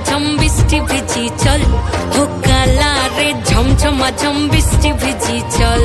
ঝম বৃষ্টি ভিজি চল, হো কালা রে ঝমঝমা ঝম বৃষ্টি ভিজি চল।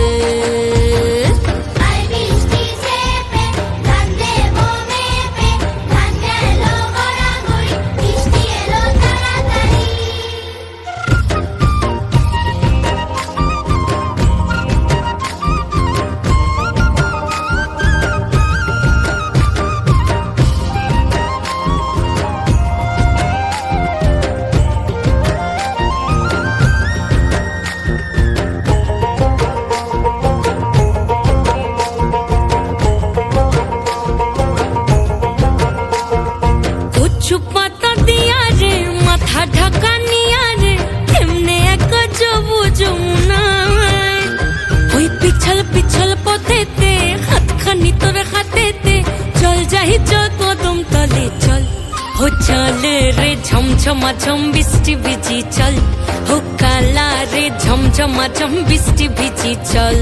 পাতা দিয়া রে মাথা ঢাকা নিয়া রে এমনে এক জবু যমুনা, ওই পিছল পিছল পথেতে হাতখানি তোর হাতেতে চল যাই চল কদম তলে চল, হো চল রে ঝমঝমা ঝম বৃষ্টি ভিজি চল, হো কালা রে ঝমঝমা ঝম বৃষ্টি ভিজি চল।